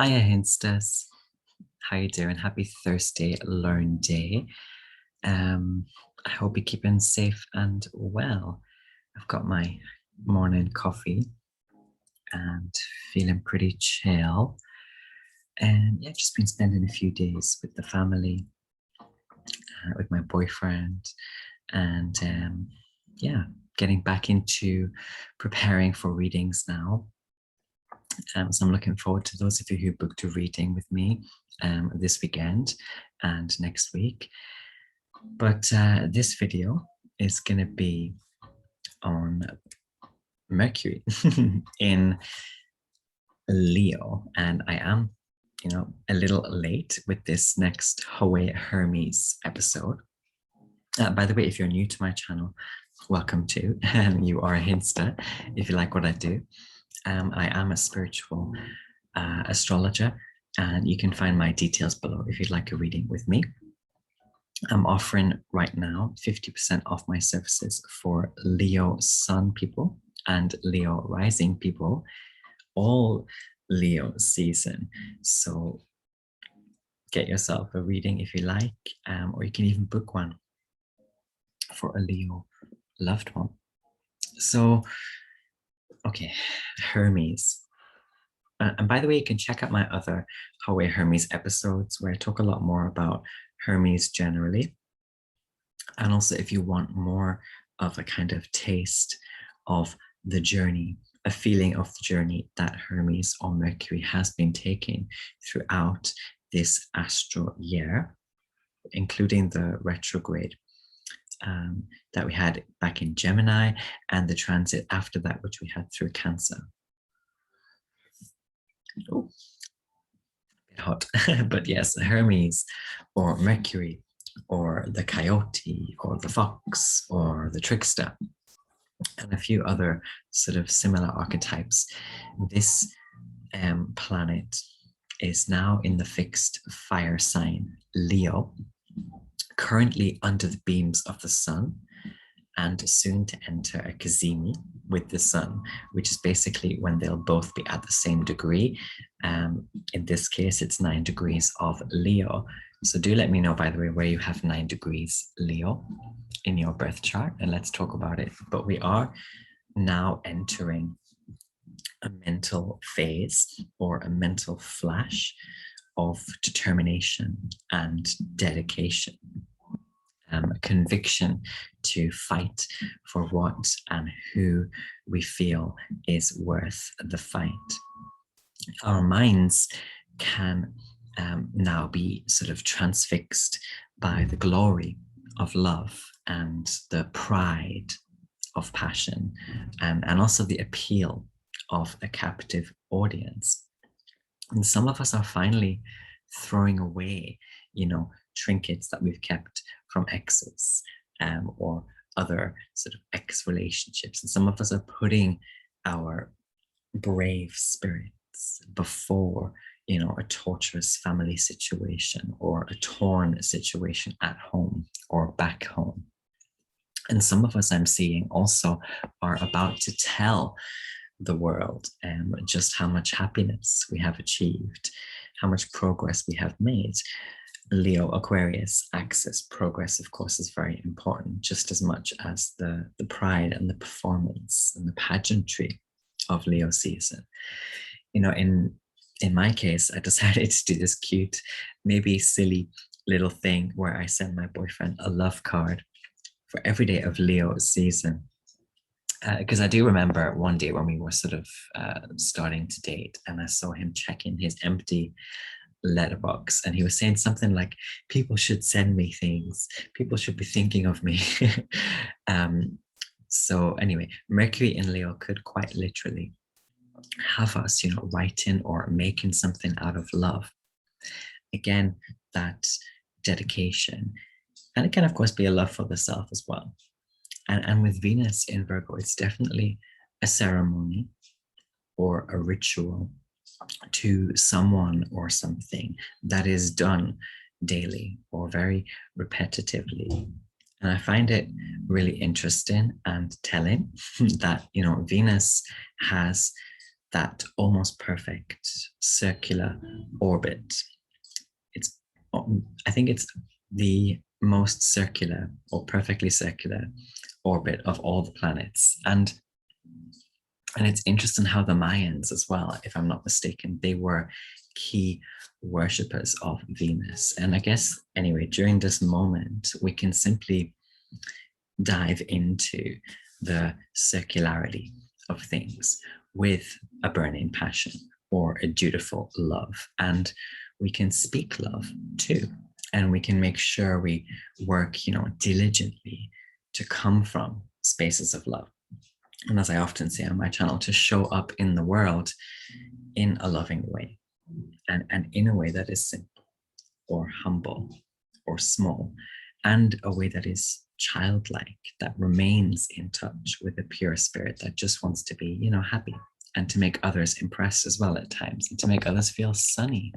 Hiya, Hinstas. How you doing? Happy Thursday, Learn Day. I hope you're keeping safe and well. I've got my morning coffee and feeling pretty chill. And yeah, just been spending a few days with the family, with my boyfriend, and yeah, getting back into preparing for readings now. So I'm looking forward to those of you who booked a reading with me this weekend and next week. But this video is going to be on Mercury in Leo, and I am, a little late with this next Howe Hermes episode. By the way, if you're new to my channel, welcome to, and you are a Hinster if you like what I do. I am a spiritual astrologer, and you can find my details below if you'd like a reading with me. I'm offering right now 50% off my services for Leo Sun people and Leo Rising people, all Leo season. So get yourself a reading if you like, or you can even book one for a Leo loved one. So, okay, Hermes. And by the way, you can check out my other Howe Hermes episodes where I talk a lot more about Hermes generally. And also, if you want more of a kind of taste of the journey, a feeling of the journey that Hermes or Mercury has been taking throughout this astro year, including the retrograde that we had back in Gemini and the transit after that, which we had through Cancer. Oh, a bit hot. But yes, Hermes or Mercury or the coyote or the fox or the trickster and a few other sort of similar archetypes. This planet is now in the fixed fire sign Leo, currently under the beams of the sun, and soon to enter a cazimi with the sun, which is basically when they'll both be at the same degree. In this case, it's 9 degrees of Leo. So do let me know, by the way, where you have 9 degrees Leo in your birth chart, and let's talk about it. But we are now entering a mental phase or a mental flash of determination and dedication. A conviction to fight for what and who we feel is worth the fight. Our minds can now be sort of transfixed by the glory of love and the pride of passion, and also the appeal of a captive audience. And some of us are finally throwing away, trinkets that we've kept from exes or other sort of ex relationships. And some of us are putting our brave spirits before, a torturous family situation or a torn situation at home or back home. And some of us I'm seeing also are about to tell the world just how much happiness we have achieved, how much progress we have made. Leo Aquarius axis progress, of course, is very important, just as much as the pride and the performance and the pageantry of Leo season. In my case, I decided to do this cute, maybe silly little thing where I send my boyfriend a love card for every day of Leo season. Because I do remember one day when we were sort of starting to date, and I saw him checking his empty letterbox, and he was saying something like, people should send me things, people should be thinking of me. So anyway, Mercury in Leo could quite literally have us, writing or making something out of love. Again, that dedication, and it can of course be a love for the self as well. And with Venus in Virgo, it's definitely a ceremony or a ritual to someone or something that is done daily or very repetitively. And I find it really interesting and telling that, Venus has that almost perfect circular orbit. It's, I think it's the most circular or perfectly circular orbit of all the planets. And it's interesting how the Mayans as well, if I'm not mistaken, they were key worshippers of Venus. And I guess, anyway, during this moment, we can simply dive into the circularity of things with a burning passion or a dutiful love. And we can speak love too. And we can make sure we work, diligently to come from spaces of love. And as I often say on my channel, to show up in the world in a loving way, and in a way that is simple or humble or small, and a way that is childlike, that remains in touch with a pure spirit that just wants to be, happy, and to make others impressed as well at times, and to make others feel sunny.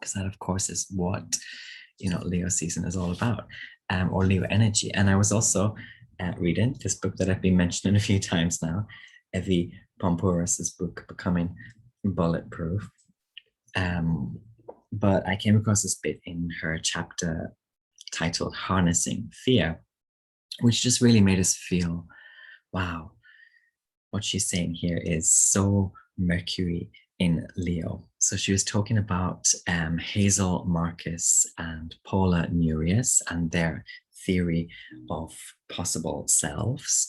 Because that, of course, is what, Leo season is all about, or Leo energy. And I was also reading this book that I've been mentioning a few times now, Evie Poumpouras' book, Becoming Bulletproof. But I came across this bit in her chapter titled Harnessing Fear, which just really made us feel, wow, what she's saying here is so Mercury in Leo. So she was talking about Hazel Marcus and Paula Neurius and their theory of possible selves,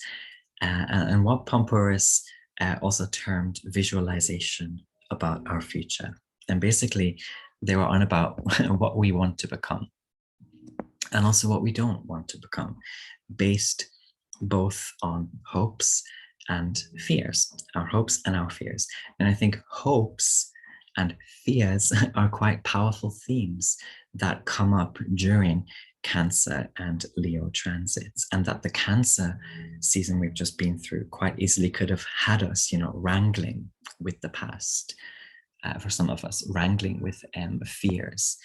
and what Poumpouras also termed visualization about our future. And basically, they were on about what we want to become and also what we don't want to become, based both on hopes and fears, our hopes and our fears. And I think hopes and fears are quite powerful themes that come up during Cancer and Leo transits, and that the Cancer season we've just been through quite easily could have had us, wrangling with the past. For some of us, wrangling with fears.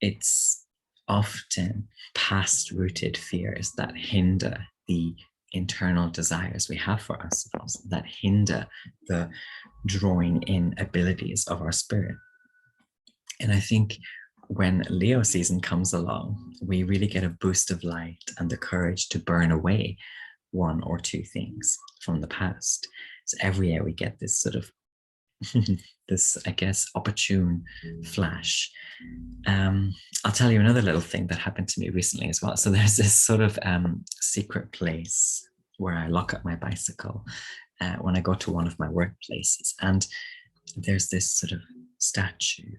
It's often past-rooted fears that hinder the internal desires we have for ourselves, that hinder the drawing in abilities of our spirit. And I think when Leo season comes along, we really get a boost of light and the courage to burn away one or two things from the past. So every year we get this sort of this, I guess, opportune flash. I'll tell you another little thing that happened to me recently as well. So there's this sort of secret place where I lock up my bicycle when I go to one of my workplaces. And there's this sort of statue,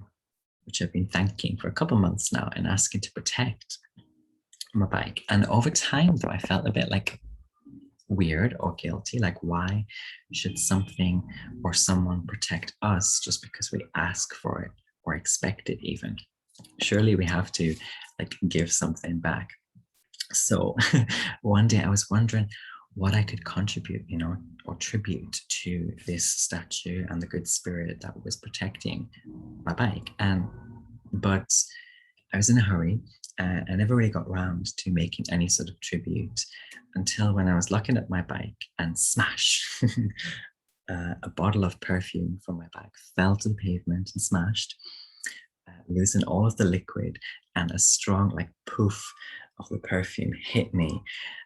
which I've been thanking for a couple of months now and asking to protect my bike. And over time, though, I felt a bit like weird or guilty. Like, why should something or someone protect us just because we ask for it or expect it even? Surely we have to give something back. So one day I was wondering what I could contribute, or tribute to this statue and the good spirit that was protecting my bike. But I was in a hurry. I never really got around to making any sort of tribute until when I was locking up my bike and smash, a bottle of perfume from my bag fell to the pavement and smashed, losing all of the liquid, and a strong poof of the perfume hit me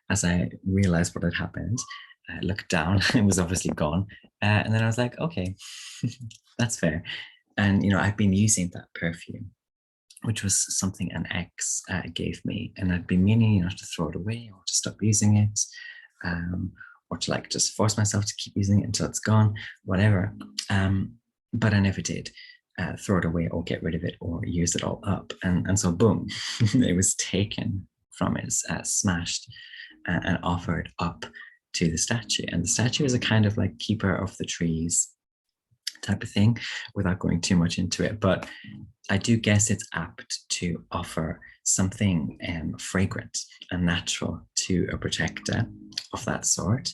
as I realized what had happened. I looked down, it was obviously gone. And then I was like, okay, that's fair. And, I've been using that perfume, which was something an ex gave me. And I'd been meaning, to throw it away or to stop using it, or to just force myself to keep using it until it's gone, whatever. But I never did throw it away or get rid of it or use it all up. And so boom, it was taken from us, smashed, and offered up to the statue. And the statue is a kind of keeper of the trees type of thing, without going too much into it. But I do guess it's apt to offer something fragrant and natural to a protector of that sort.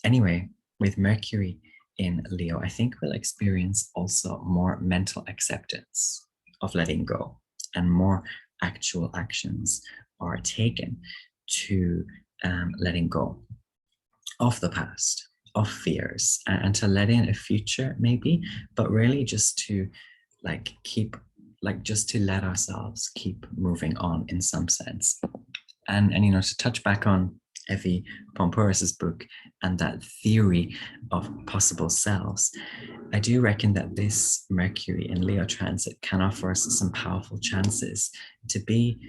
Anyway, with Mercury in Leo, I think we'll experience also more mental acceptance of letting go, and more actual actions are taken to letting go of the past, of fears, and to let in a future maybe, but really just to like keep, like just to let ourselves keep moving on in some sense. And you know, to touch back on Effie Poumpouras' book and that theory of possible selves, I do reckon that this Mercury in Leo transit can offer us some powerful chances to be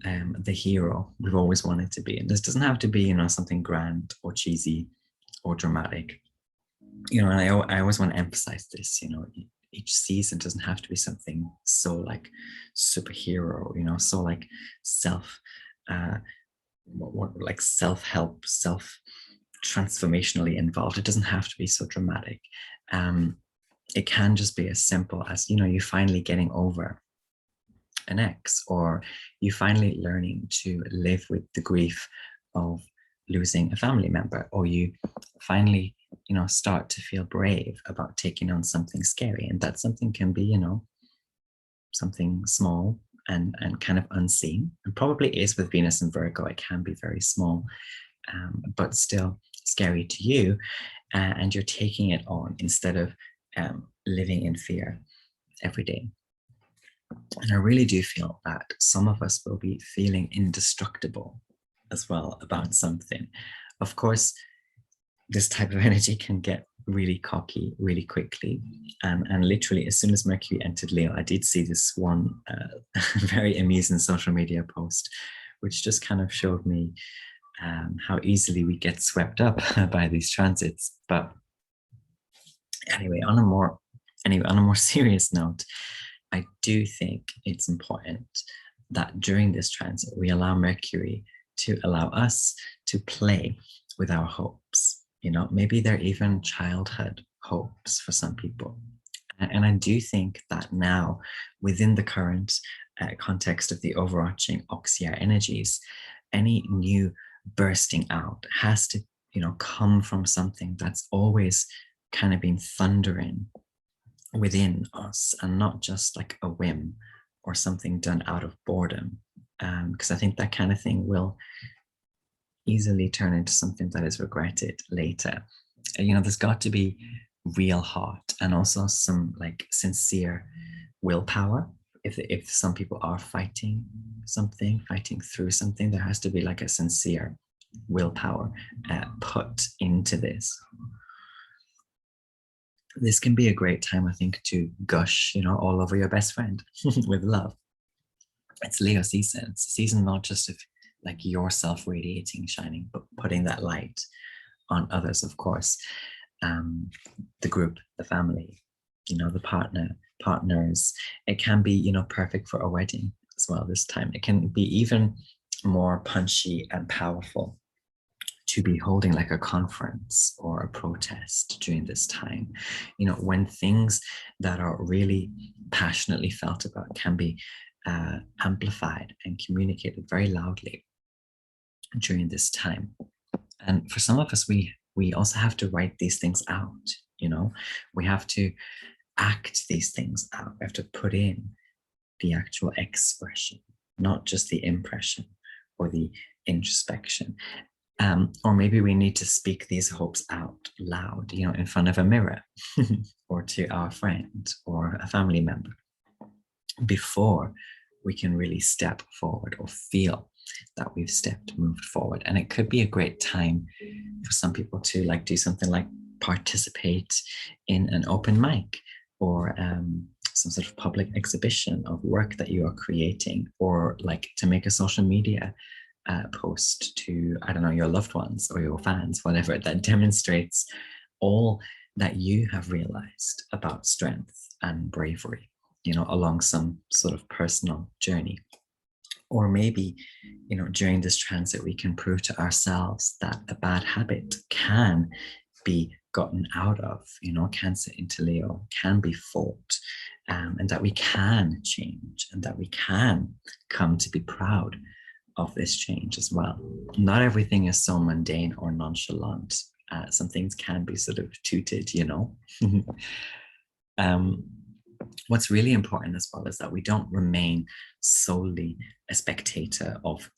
the hero we've always wanted to be. And this doesn't have to be, you know, something grand or cheesy or dramatic. You know, and I always want to emphasize this, you know, each season doesn't have to be something so like superhero, you know, so like self, like self-help, transformationally involved. It doesn't have to be so dramatic. It can just be as simple as, you know, you finally getting over an ex, or you finally learning to live with the grief of losing a family member, or you finally, you know, start to feel brave about taking on something scary. And that something can be, you know, something small and kind of unseen, and probably is with Venus and Virgo. It can be very small, but still scary to you, and you're taking it on instead of living in fear every day. And I really do feel that some of us will be feeling indestructible as well about something. Of course, this type of energy can get really cocky really quickly. And literally, as soon as Mercury entered Leo, I did see this one very amusing social media post, which just kind of showed me how easily we get swept up by these transits. But anyway, on a more serious note, I do think it's important that during this transit, we allow Mercury to allow us to play with our hopes. You know, maybe they're even childhood hopes for some people. And I do think that now, within the current context of the overarching Oxyar energies, any new bursting out has to, you know, come from something that's always kind of been thundering within us, and not just like a whim or something done out of boredom. Because I think that kind of thing will easily turn into something that is regretted later. You know, there's got to be real heart and also some like sincere willpower. If some people are fighting through something, there has to be like a sincere willpower put into this. This can be a great time, I think, to gush, you know, all over your best friend with love. It's Leo season. It's a season not just of like yourself radiating, shining, but putting that light on others, of course. The group, the family, you know, the partners. It can be, you know, perfect for a wedding as well this time. It can be even more punchy and powerful to be holding like a conference or a protest during this time. You know, when things that are really passionately felt about can be amplified and communicated very loudly during this time. And for some of us, we also have to write these things out. You know, we have to act these things out. We have to put in the actual expression, not just the impression or the introspection. Or maybe we need to speak these hopes out loud, you know, in front of a mirror or to our friend or a family member before we can really step forward or feel that we've moved forward. And it could be a great time for some people to like do something like participate in an open mic or some sort of public exhibition of work that you are creating, or like to make a social media post to, I don't know, your loved ones or your fans, whatever, that demonstrates all that you have realized about strength and bravery, you know, along some sort of personal journey. Or maybe, you know, during this transit, we can prove to ourselves that a bad habit can be gotten out of, you know, Cancer into Leo can be fought, and that we can change and that we can come to be proud of this change as well. Not everything is so mundane or nonchalant. Some things can be sort of tooted, you know. What's really important as well is that we don't remain solely a spectator of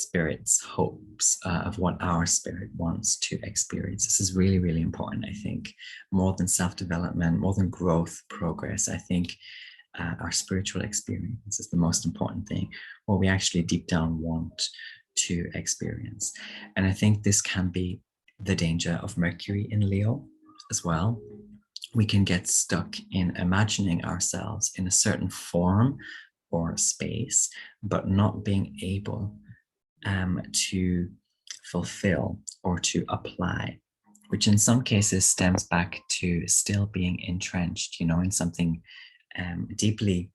spirit's hopes, of what our spirit wants to experience. This is really, really important, I think, more than self-development, more than growth, progress. I think our spiritual experience is the most important thing, what we actually deep down want to experience. And I think this can be the danger of Mercury in Leo as well. We can get stuck in imagining ourselves in a certain form or space, but not being able to fulfill or to apply, which in some cases stems back to still being entrenched, in something deeply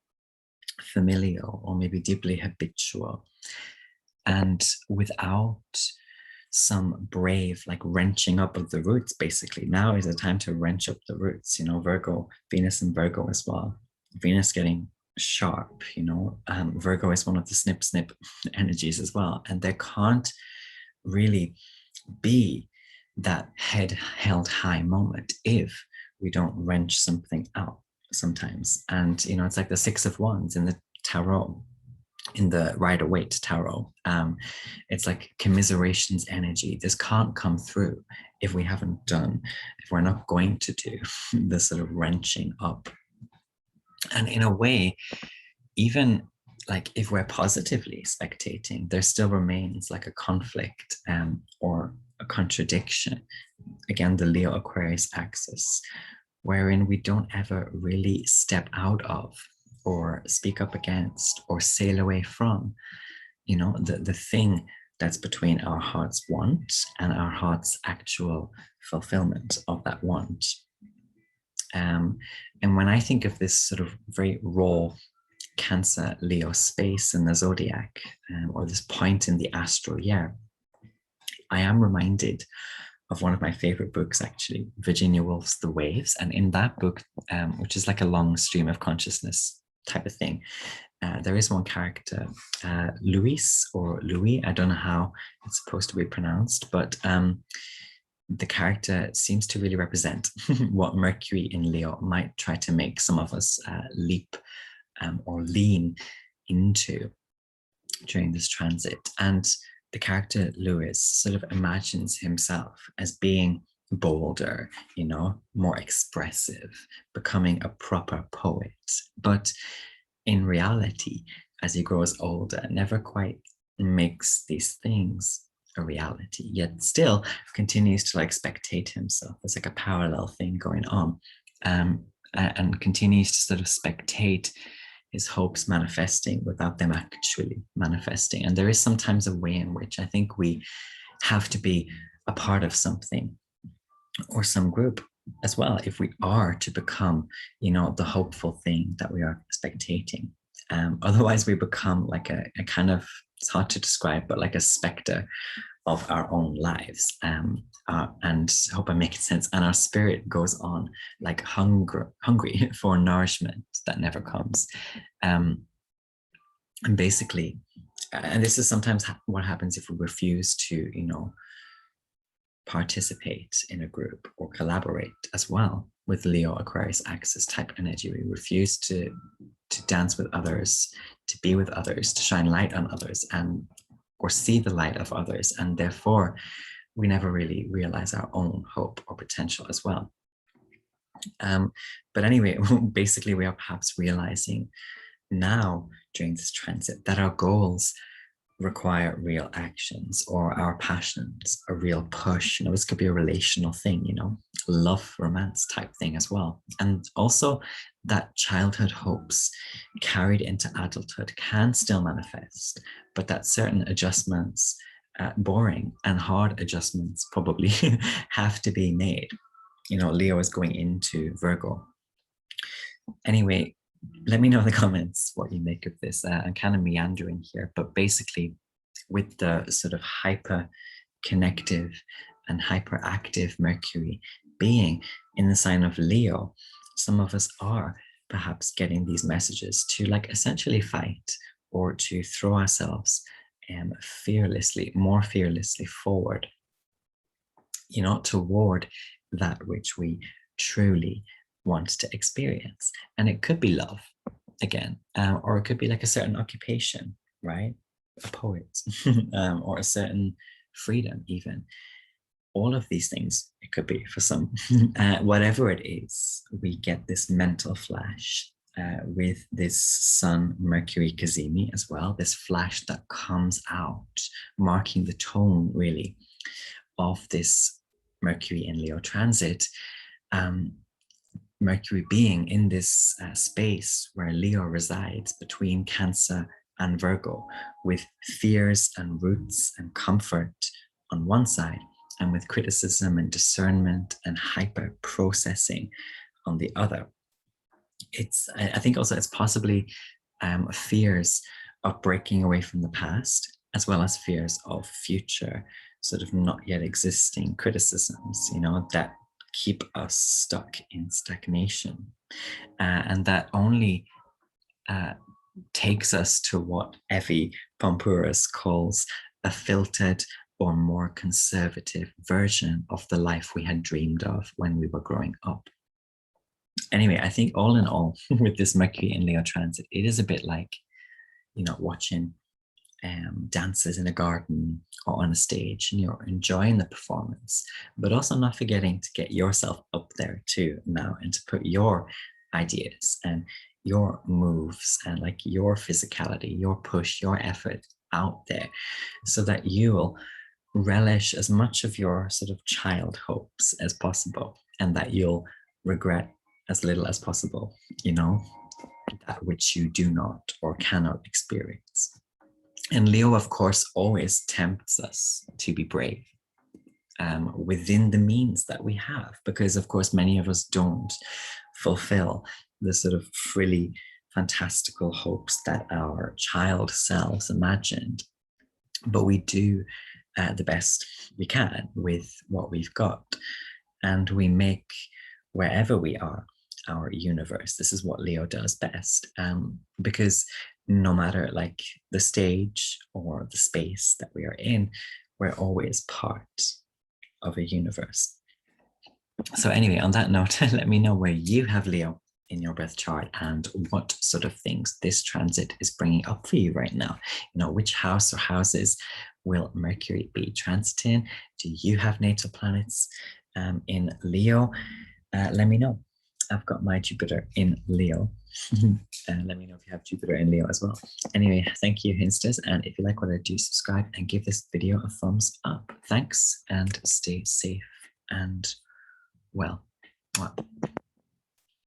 familial or maybe deeply habitual. And without some brave, like wrenching up of the roots, basically, now is the time to wrench up the roots, Virgo, Venus and Virgo as well. Venus getting sharp, Virgo is one of the snip energies as well. And there can't really be that head held high moment if we don't wrench something out sometimes. And, it's like the Six of Wands in the tarot, in the Rider-Waite tarot. It's like commiserations energy. This can't come through if we haven't done, if we're not going to do the sort of wrenching up. And in a way, even like if we're positively spectating, there still remains like a conflict or a contradiction. Again, the Leo Aquarius axis, wherein we don't ever really step out of or speak up against or sail away from, the thing that's between our heart's want and our heart's actual fulfillment of that want. And when I think of this sort of very raw Cancer Leo space in the zodiac, or this point in the astral year, I am reminded of one of my favorite books, actually, Virginia Woolf's The Waves. And in that book, which is like a long stream of consciousness type of thing, there is one character, Luis or Louis, I don't know how it's supposed to be pronounced, but the character seems to really represent what Mercury in Leo might try to make some of us leap or lean into during this transit. And the character Lewis sort of imagines himself as being bolder, more expressive, becoming a proper poet. But in reality, as he grows older, never quite makes these things a reality, yet still continues to like spectate himself. There's like a parallel thing going on, and continues to sort of spectate his hopes manifesting without them actually manifesting. And there is sometimes a way in which I think we have to be a part of something or some group as well if we are to become, the hopeful thing that we are spectating. Otherwise we become like a kind of, it's hard to describe, but like a specter of our own lives. And I hope I'm making sense. And our spirit goes on like hungry for nourishment that never comes. And basically, and this is sometimes what happens if we refuse to, participate in a group or collaborate as well with Leo Aquarius axis type energy. We refuse to dance with others, to be with others, to shine light on others, or see the light of others, and therefore we never really realize our own hope or potential as well. But anyway, basically we are perhaps realizing now during this transit that our goals require real actions, or our passions a real push. This could be a relational thing, love, romance type thing as well. And also that childhood hopes carried into adulthood can still manifest, but that certain adjustments, boring and hard adjustments probably have to be made. Leo is going into Virgo. Anyway, let me know in the comments what you make of this. I'm kind of meandering here, but basically with the sort of hyper connective and hyperactive Mercury being in the sign of Leo, some of us are perhaps getting these messages to like essentially fight or to throw ourselves more fearlessly forward, toward that which we truly want to experience. And it could be love again, or it could be like a certain occupation, right? a poet, or a certain freedom, even. All of these things, it could be for some, whatever it is, we get this mental flash with this Sun Mercury Cazimi as well, this flash that comes out, marking the tone really of this Mercury in Leo transit. Mercury being in this space where Leo resides between Cancer and Virgo, with fears and roots and comfort on one side, and with criticism and discernment and hyper processing on the other. I think also it's possibly fears of breaking away from the past, as well as fears of future sort of not yet existing criticisms, that keep us stuck in stagnation. And that only takes us to what Evie Poumpouras calls a filtered or more conservative version of the life we had dreamed of when we were growing up. Anyway, I think all in all, with this Mercury in Leo transit, it is a bit like, watching dances in a garden or on a stage, and you're enjoying the performance, but also not forgetting to get yourself up there too now, and to put your ideas and your moves and like your physicality, your push, your effort out there, so that you will relish as much of your sort of child hopes as possible, and that you'll regret as little as possible, that which you do not or cannot experience. And Leo, of course, always tempts us to be brave within the means that we have, because, of course, many of us don't fulfill the sort of frilly, fantastical hopes that our child selves imagined. But we do the best we can with what we've got. And we make wherever we are our universe. This is what Leo does best, because no matter like the stage or the space that we are in, we're always part of a universe. So anyway, on that note, let me know where you have Leo in your birth chart and what sort of things this transit is bringing up for you right now. Which house or houses will Mercury be transiting? Do you have natal planets in Leo? Let me know. I've got my Jupiter in Leo. Let me know if you have Jupiter in Leo as well. Anyway, thank you, Hinsters. And if you like what I do, subscribe and give this video a thumbs up. Thanks, and stay safe and well.